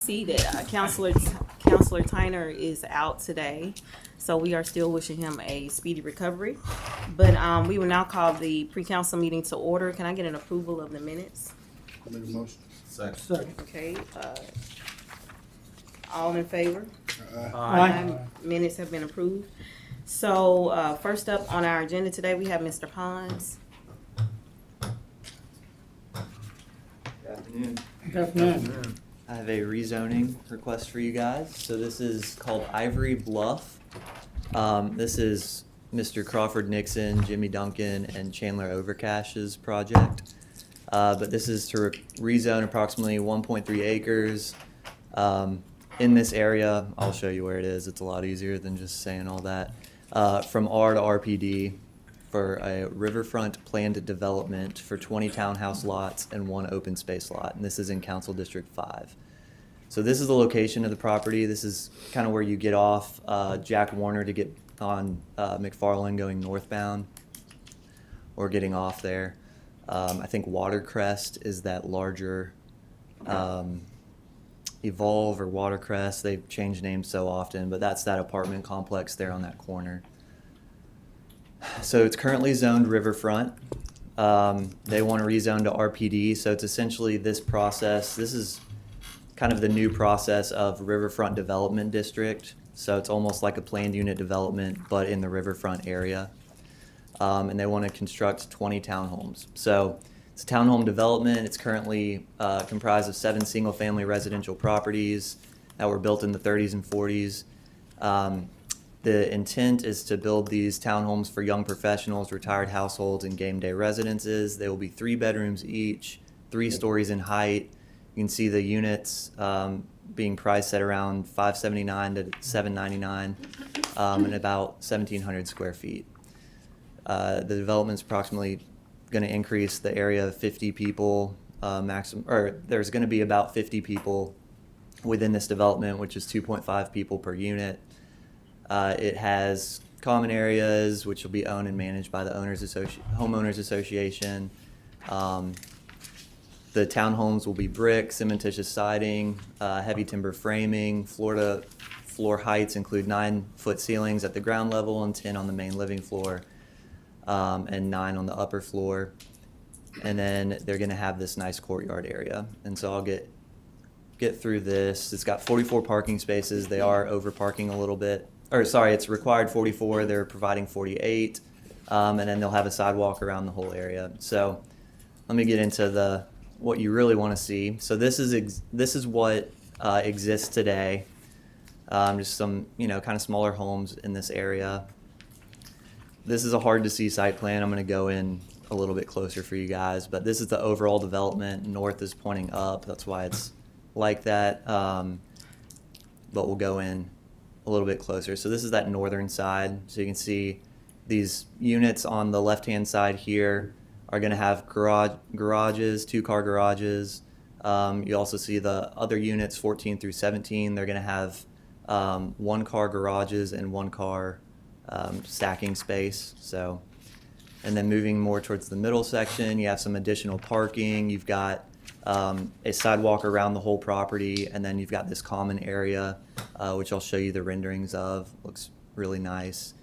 See that Counselor Tyner is out today, so we are still wishing him a speedy recovery. But we will now call the pre-council meeting to order. Can I get an approval of the minutes? Make a motion. Second. Okay, all in favor? Aye. Minutes have been approved. So, first up on our agenda today, we have Mr. Pons. Afternoon. Good afternoon. I have a rezoning request for you guys. So this is called Ivory Bluff. This is Mr. Crawford Nixon, Jimmy Duncan, and Chandler Overcash's project. But this is to rezone approximately 1.3 acres in this area. I'll show you where it is. It's a lot easier than just saying all that. From R to RPD for a riverfront planned development for 20 townhouse lots and 1 open space lot. And this is in Council District 5. So this is the location of the property. This is kind of where you get off Jack Warner to get on McFarland going northbound, or getting off there. I think Watercrest is that larger Evolve or Watercrest. They've changed names so often, but that's that apartment complex there on that corner. So it's currently zoned riverfront. They want to rezone to RPD, so it's essentially this process. This is kind of the new process of Riverfront Development District. So it's almost like a planned unit development, but in the riverfront area. And they want to construct 20 townhomes. So it's a townhome development. It's currently comprised of 7 single-family residential properties that were built in the 30s and 40s. The intent is to build these townhomes for young professionals, retired households, and game day residences. They will be 3 bedrooms each, 3 stories in height. You can see the units being priced at around $579 to $799 and about 1,700 square feet. The development's approximately going to increase the area of 50 people maximum, or there's going to be about 50 people within this development, which is 2.5 people per unit. It has common areas, which will be owned and managed by the homeowners association. The townhomes will be brick, cementitious siding, heavy timber framing. Florida floor heights include 9-foot ceilings at the ground level and 10 on the main living floor, and 9 on the upper floor. And then they're going to have this nice courtyard area. And so I'll get through this. It's got 44 parking spaces. They are over parking a little bit. Or sorry, it's required 44. They're providing 48. And then they'll have a sidewalk around the whole area. So let me get into what you really want to see. So this is what exists today. Just some kind of smaller homes in this area. This is a hard to see site plan. I'm going to go in a little bit closer for you guys, but this is the overall development. North is pointing up. That's why it's like that. But we'll go in a little bit closer. So this is that northern side. So you can see these units on the left-hand side here are going to have garages, 2-car garages. You also see the other units, 14 through 17. They're going to have 1-car garages and 1-car stacking space. So, and then moving more towards the middle section, you have some additional parking. You've got a sidewalk around the whole property, and then you've got this common area, which I'll show you the renderings of. Looks really nice.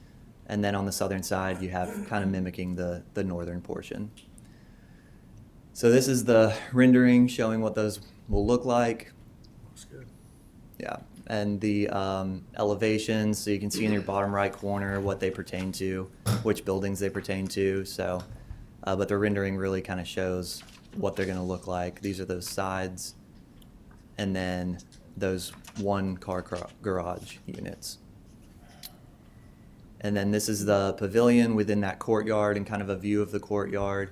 And then on the southern side, you have kind of mimicking the northern portion. So this is the rendering showing what those will look like. Looks good. Yeah, and the elevations, so you can see in your bottom right corner what they pertain to, which buildings they pertain to. So, but the rendering really kind of shows what they're going to look like. These are those sides, and then those 1-car garage units. And then this is the pavilion within that courtyard and kind of a view of the courtyard.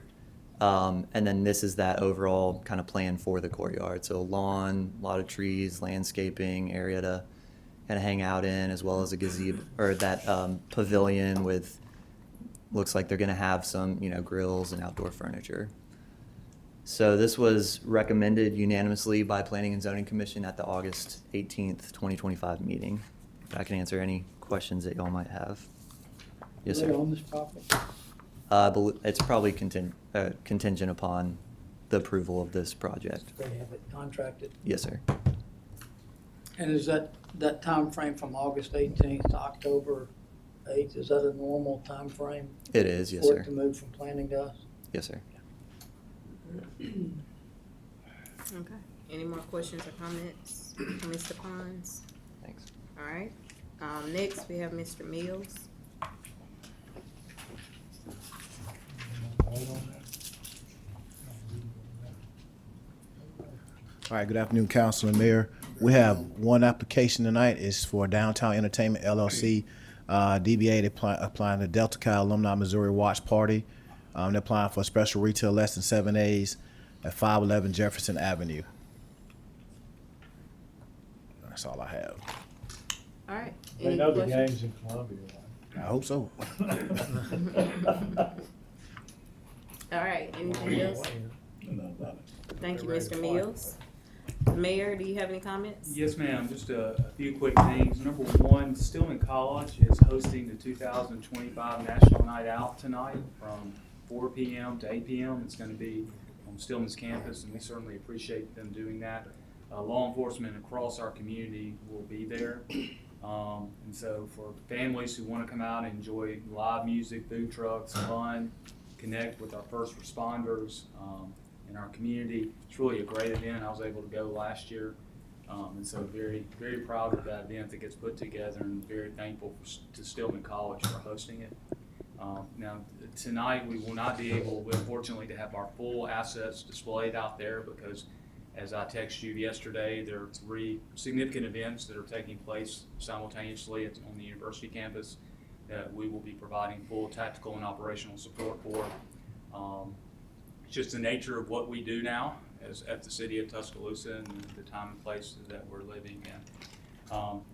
And then this is that overall kind of plan for the courtyard. So lawn, a lot of trees, landscaping area to kind of hang out in, as well as a gazebo, or that pavilion with, looks like they're going to have some, grills and outdoor furniture. So this was recommended unanimously by Planning and Zoning Commission at the August 18th, 2025 meeting. I can answer any questions that y'all might have. Yes, sir. Do they own this property? It's probably contingent upon the approval of this project. They have it contracted? Yes, sir. And is that time frame from August 18th to October 8th, is that a normal time frame It is, yes, for it sir. to move from planning to us? Yes, sir. Okay. Any more questions or comments from Mr. Pons? Thanks. All right. Next, we have Mr. Mills. All right, good afternoon, Council and Mayor. We have one application tonight. It's for Downtown Entertainment LLC. DBA, they're applying to Delta Chi Alumni Missouri Watch Party. They're applying for a special retail less than 7 days at 511 Jefferson Avenue. That's all I have. All right. They Any know the questions? game's in Columbia, I hope so. right? All right. Anything else? Thank you, Mr. Mills. Mayor, do you have any comments? Yes, ma'am. Just a few quick things. Number one, Stillman College is hosting the 2025 National Night Out tonight from 4 p.m. to 8 p.m. It's going to be on Stillman's campus, and we certainly appreciate them doing that. Law enforcement across our community will be there. And so for families who want to come out and enjoy live music, food trucks, fun, connect with our first responders in our community, it's really a great event. I was able to go last year. And so very, very proud of that event that gets put together, and very thankful to Stillman College for hosting it. Now, tonight we will not be able, unfortunately, to have our full assets displayed out there because, as I texted you yesterday, there are 3 significant events that are taking place simultaneously on the university campus that we will be providing full tactical and operational support for. It's just the nature of what we do now as at the city of Tuscaloosa and the time and place that we're living in.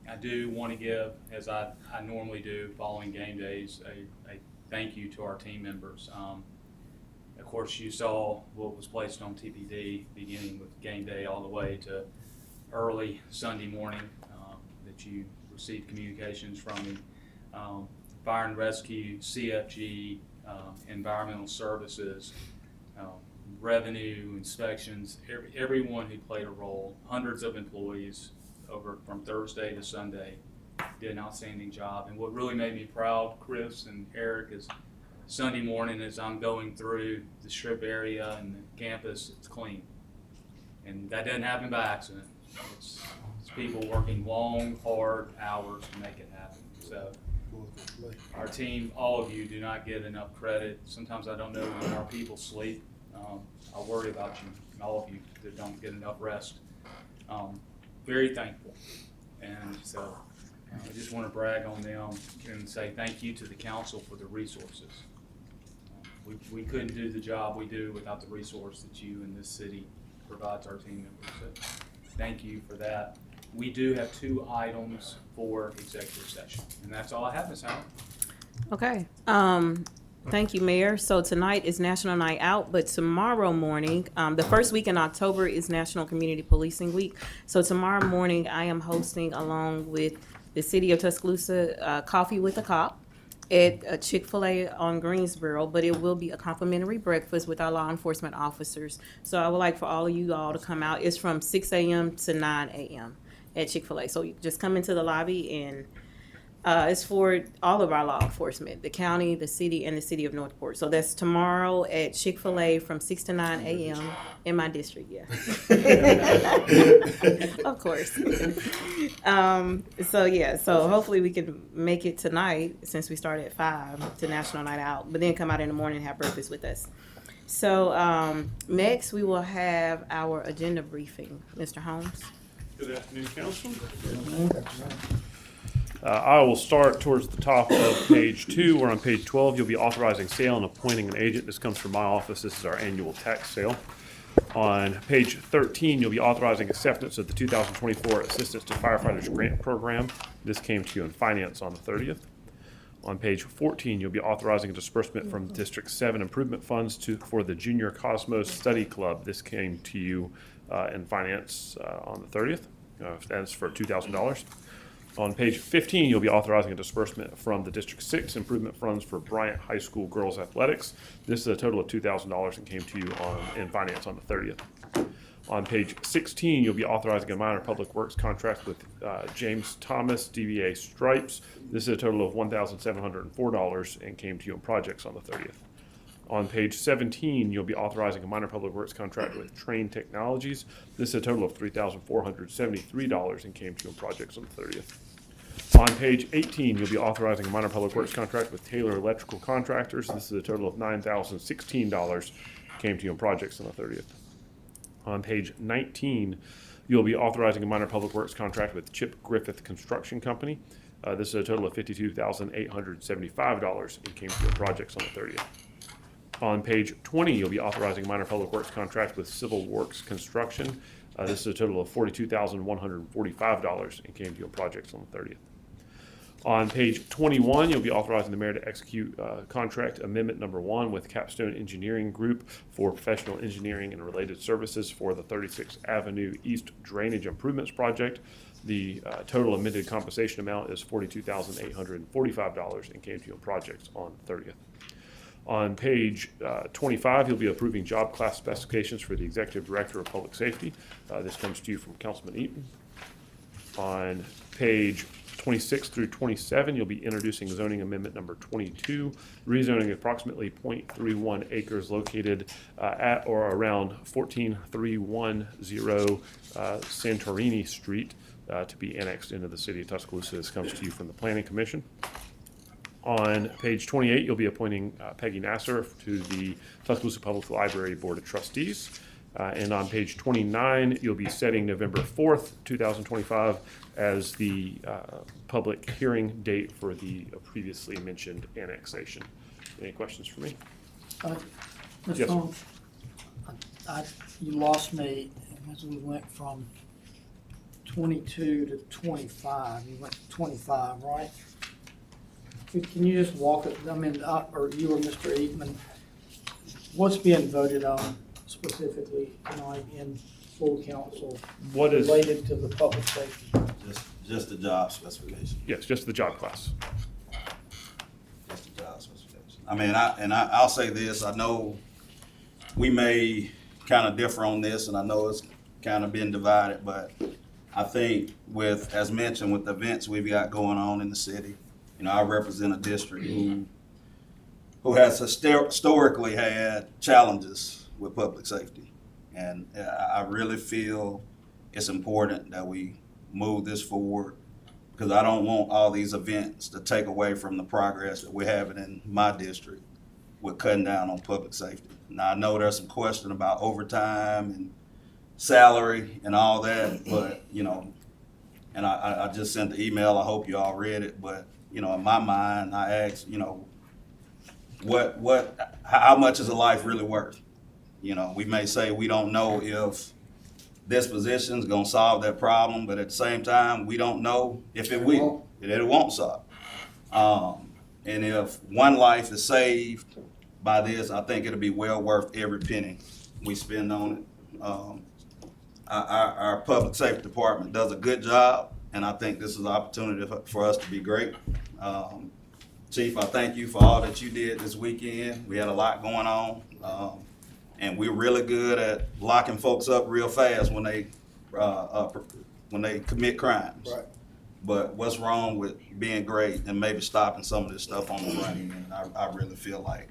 I do want to give, as I normally do following game days, a thank you to our team members. Of course, you saw what was placed on TPD, beginning with game day all the way to early Sunday morning, that you received communications from me. Fire and Rescue, CFG, Environmental Services, Revenue, Inspections, everyone who played a role, hundreds of employees over from Thursday to Sunday did an outstanding job. And what really made me proud, Chris and Eric, is Sunday morning as I'm going through the strip area and the campus, it's clean. And that doesn't happen by accident. It's people working long, hard hours to make it happen. So our team, all of you, do not get enough credit. Sometimes I don't know when our people sleep. I worry about you, and all of you that don't get enough rest. Very thankful. And so I just want to brag on them and say thank you to the council for the resources. We couldn't do the job we do without the resource that you in this city provides our team members. So thank you for that. We do have 2 items for executive session, and that's all I have, Ms. Howard. Okay. Thank you, Mayor. So tonight is National Night Out, but tomorrow morning, the first week in October is National Community Policing Week. So tomorrow morning, I am hosting, along with the City of Tuscaloosa, Coffee with a Cop at a Chick-fil-A on Greensboro, but it will be a complimentary breakfast with our law enforcement officers. So I would like for all of you all to come out. It's from 6 a.m. to 9 a.m. at Chick-fil-A. So you just come into the lobby, and it's for all of our law enforcement, the county, the city, and the city of Northport. So that's tomorrow at Chick-fil-A from 6 to 9 a.m. in my district, yeah. Of course. So hopefully we can make it tonight, since we started at 5 to National Night Out, but then come out in the morning and have breakfast with us. So next we will have our agenda briefing. Mr. Holmes. Good afternoon, Council. I will start towards the top of page 2. We're on page 12. You'll be authorizing sale and appointing an agent. This comes from my office. This is our annual tax sale. On page 13, you'll be authorizing acceptance of the 2024 Assistance to Firefighters Grant Program. This came to you in finance on the 30th. On page 14, you'll be authorizing a disbursement from District 7 improvement funds for the Junior Cosmos Study Club. This came to you in finance on the 30th. That's for $2,000. On page 15, you'll be authorizing a disbursement from the District 6 improvement funds for Bryant High School Girls Athletics. This is a total of $2,000 and came to you in finance on the 30th. On page 16, you'll be authorizing a minor public works contract with James Thomas, DBA Stripes. This is a total of $1,704 and came to you on projects on the 30th. On page 17, you'll be authorizing a minor public works contract with Train Technologies. This is a total of $3,473 and came to you on projects on the 30th. On page 18, you'll be authorizing a minor public works contract with Taylor Electrical Contractors. This is a total of $9,016 came to you on projects on the 30th. On page 19, you'll be authorizing a minor public works contract with Chip Griffith Construction Company. This is a total of $52,875 and came to you on projects on the 30th. On page 20, you'll be authorizing a minor public works contract with Civil Works Construction. This is a total of $42,145 and came to you on projects on the 30th. On page 21, you'll be authorizing the mayor to execute contract amendment number 1 with Capstone Engineering Group for professional engineering and related services for the 36th Avenue East Drainage Improvements Project. The total amended compensation amount is $42,845 and came to you on projects on the 30th. On page 25, you'll be approving job class specifications for the Executive Director of Public Safety. This comes to you from Councilman Eaton. On page 26 through 27, you'll be introducing zoning amendment number 22, rezoning approximately 0.31 acres located at or around 14310 Santorini Street to be annexed into the city of Tuscaloosa. This comes to you from the Planning Commission. On page 28, you'll be appointing Peggy Nasser to the Tuscaloosa Public Library Board of Trustees. And on page 29, you'll be setting November 4th, 2025 as the public hearing date for the previously mentioned annexation. Any questions for me? Mr. Yes, sir. Holmes, you lost me as we went from 22 to 25. You went to 25, right? Can you just walk it, or you or Mr. Eatman, what's being voted on specifically tonight in full council What is, related to the public safety? Just the job specification. yes, just the job class. Just the job specification. I mean, I'll say this, I know we may kind of differ on this, and I know it's kind of been divided, but I think with, as mentioned, with the events we've got going on in the city, you know, I represent a district who has historically had challenges with public safety. And I really feel it's important that we move this forward, because I don't want all these events to take away from the progress that we're having in my district with cutting down on public safety. Now, I know there's some question about overtime and salary and all that, but, you know, and I just sent the email, I hope you all read it, but, you know, in my mind, I asked, you know, how much is a life really worth? You know, we may say we don't know if this position is gonna solve that problem, but at the same time, we don't know if it will, that it won't solve. And if one life is saved by this, I think it'll be well worth every penny we spend on it. Our public safety department does a good job, and I think this is an opportunity for us to be great. Chief, I thank you for all that you did this weekend. We had a lot going on, and we're really good at locking folks up real fast when they commit crimes. Right. But what's wrong with being great and maybe stopping some of this stuff on the front end? I really feel like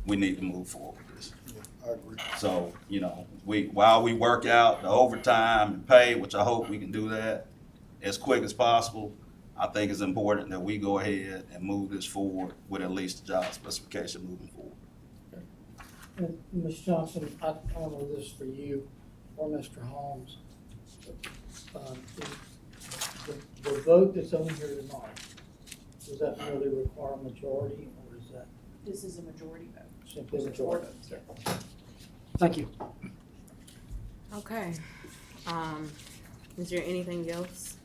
we need to move forward with this. I agree. So, you know, while we work out the overtime and pay, which I hope we can do that as quick as possible, I think it's important that we go ahead and move this forward with at least the job specification moving forward. And Ms. Johnson, I don't know if this is for you or Mr. Holmes. The vote that's on here tonight, does that really require a majority, or is that This is a majority vote. simply a majority? Yeah. Thank you. Okay. Is there anything else?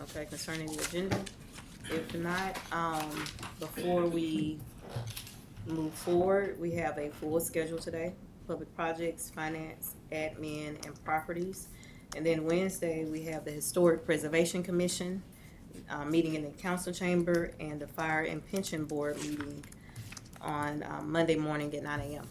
Okay, concerning the agenda? If not, before we move forward, we have a full schedule today: public projects, finance, admin, and properties. And then Wednesday, we have the Historic Preservation Commission meeting in the council chamber, and the Fire and Pension Board meeting on Monday morning at 9 a.m.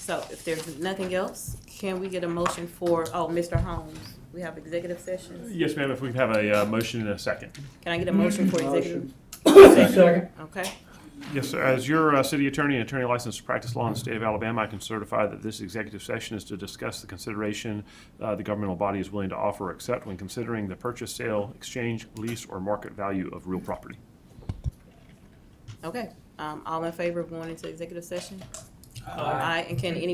So if there's nothing else, can we get a motion for, oh, Mr. Holmes, we have executive sessions? Yes, ma'am, if we could have a motion in a second. Can I get a motion for executive? Second. Okay, Yes, sir. As your city attorney and attorney licensed to practice law in the state of Alabama, I can certify that this executive session is to discuss the consideration the governmental body is willing to offer or accept when considering the purchase, sale, exchange, lease, or market value of real property. okay. All in favor of going into executive session? Aye. And can anyone